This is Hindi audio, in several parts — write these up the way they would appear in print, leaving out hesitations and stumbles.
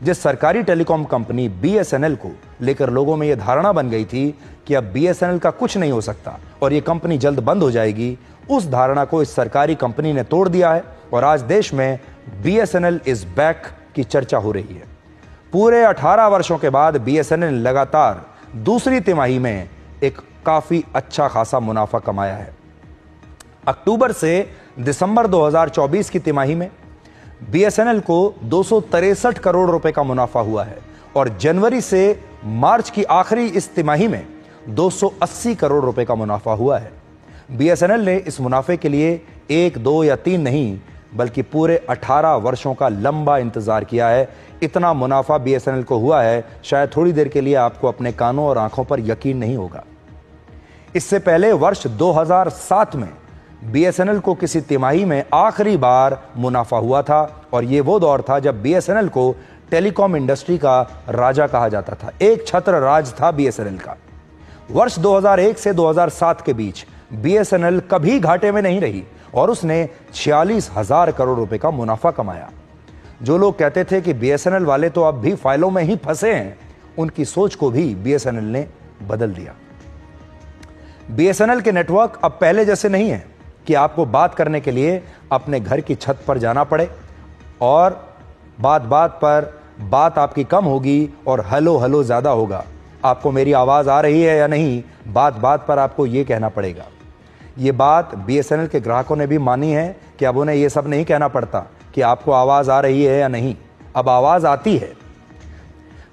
जिस सरकारी टेलीकॉम कंपनी बीएसएनएल को लेकर लोगों में यह धारणा बन गई थी कि अब बीएसएनएल का कुछ नहीं हो सकता और यह कंपनी जल्द बंद हो जाएगी, उस धारणा को इस सरकारी कंपनी ने तोड़ दिया है और आज देश में बीएसएनएल इज बैक की चर्चा हो रही है। पूरे 18 वर्षों के बाद बीएसएनएल ने लगातार दूसरी तिमाही में एक काफी अच्छा खासा मुनाफा कमाया है। अक्टूबर से दिसंबर 2024 की तिमाही में बीएसएनएल को 263 करोड़ रुपए का मुनाफा हुआ है और जनवरी से मार्च की आखिरी इस तिमाही में 280 करोड़ रुपए का मुनाफा हुआ है। बीएसएनएल ने इस मुनाफे के लिए 1, 2 या 3 नहीं बल्कि पूरे 18 वर्षों का लंबा इंतजार किया है। इतना मुनाफा बीएसएनएल को हुआ है, शायद थोड़ी देर के लिए आपको अपने कानों और आंखों पर यकीन नहीं होगा। इससे पहले वर्ष 2007 में बीएसएनएल को किसी तिमाही में आखिरी बार मुनाफा हुआ था और यह वो दौर था जब बीएसएनएल को टेलीकॉम इंडस्ट्री का राजा कहा जाता था। एक छत्र राज था बीएसएनएल का। वर्ष 2001 से 2007 के बीच बीएसएनएल कभी घाटे में नहीं रही और उसने 46,000 करोड़ रुपए का मुनाफा कमाया। जो लोग कहते थे कि बीएसएनएल वाले तो अब भी फाइलों में ही फंसे हैं, उनकी सोच को भी बीएसएनएल ने बदल दिया। बीएसएनएल के नेटवर्क अब पहले जैसे नहीं है कि आपको बात करने के लिए अपने घर की छत पर जाना पड़े और बात बात पर बात आपकी कम होगी और हेलो हेलो ज्यादा होगा। आपको मेरी आवाज आ रही है या नहीं, बात बात पर आपको यह कहना पड़ेगा। ये बात बीएसएनएल के ग्राहकों ने भी मानी है कि अब उन्हें यह सब नहीं कहना पड़ता कि आपको आवाज आ रही है या नहीं, अब आवाज आती है।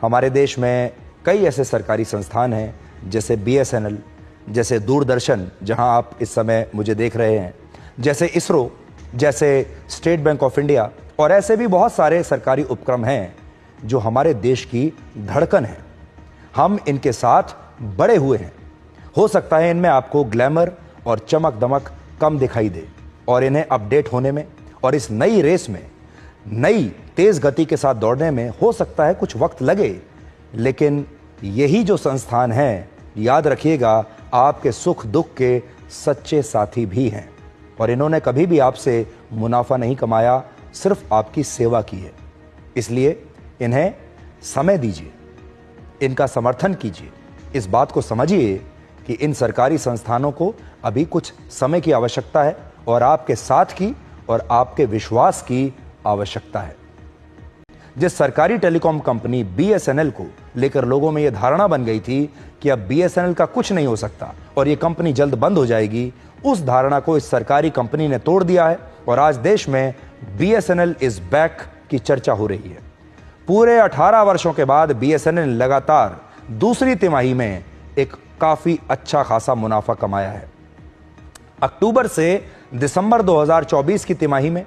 हमारे देश में कई ऐसे सरकारी संस्थान हैं जैसे बीएसएनएल, जैसे दूरदर्शन जहां आप इस समय मुझे देख रहे हैं, जैसे इसरो, जैसे स्टेट बैंक ऑफ इंडिया और ऐसे भी बहुत सारे सरकारी उपक्रम हैं जो हमारे देश की धड़कन है। हम इनके साथ बड़े हुए हैं। हो सकता है इनमें आपको ग्लैमर और चमक दमक कम दिखाई दे और इन्हें अपडेट होने में और इस नई रेस में नई तेज गति के साथ दौड़ने में हो सकता है कुछ वक्त लगे, लेकिन यही जो संस्थान है, याद रखिएगा, आपके सुख दुख के सच्चे साथी भी हैं और इन्होंने कभी भी आपसे मुनाफा नहीं कमाया, सिर्फ आपकी सेवा की है। इसलिए इन्हें समय दीजिए, इनका समर्थन कीजिए। इस बात को समझिए कि इन सरकारी संस्थानों को अभी कुछ समय की आवश्यकता है और आपके साथ की और आपके विश्वास की आवश्यकता है। जिस सरकारी टेलीकॉम कंपनी बीएसएनएल को लेकर लोगों में यह धारणा बन गई थी कि अब बीएसएनएल का कुछ नहीं हो सकता और यह कंपनी जल्द बंद हो जाएगी, उस धारणा को इस सरकारी कंपनी ने तोड़ दिया है और आज देश में बीएसएनएल इज बैक की चर्चा हो रही है। पूरे 18 वर्षों के बाद बीएसएनएल ने लगातार दूसरी तिमाही में एक काफी अच्छा खासा मुनाफा कमाया है। अक्टूबर से दिसंबर 2024 की तिमाही में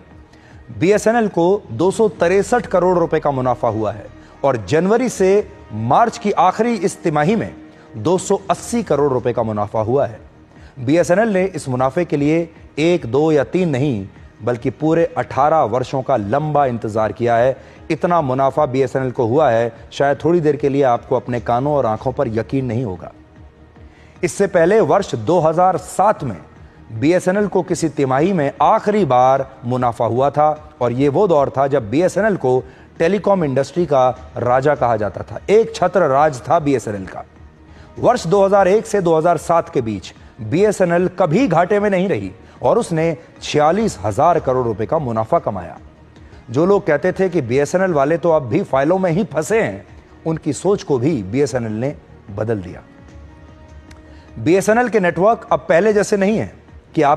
बीएसएनएल को 263 करोड़ रुपए का मुनाफा हुआ है और जनवरी से मार्च की आखिरी इस तिमाही में 280 करोड़ रुपए का मुनाफा हुआ है। बीएसएनएल ने इस मुनाफे के लिए 1, 2 या 3 नहीं बल्कि पूरे 18 वर्षों का लंबा इंतजार किया है। इतना मुनाफा बीएसएनएल को हुआ है, शायद थोड़ी देर के लिए आपको अपने कानों और आंखों पर यकीन नहीं होगा। इससे पहले वर्ष 2007 में बीएसएनएल को किसी तिमाही में आखिरी बार मुनाफा हुआ था और यह वो दौर था जब बीएसएनएल को टेलीकॉम इंडस्ट्री का राजा कहा जाता था। एक छत्र राज था बीएसएनएल का। वर्ष 2001 से 2007 के बीच बीएसएनएल कभी घाटे में नहीं रही और उसने 46,000 करोड़ रुपए का मुनाफा कमाया। जो लोग कहते थे कि बीएसएनएल वाले तो अब भी फाइलों में ही फंसे हैं, उनकी सोच को भी बीएसएनएल ने बदल दिया। बीएसएनएल के नेटवर्क अब पहले जैसे नहीं है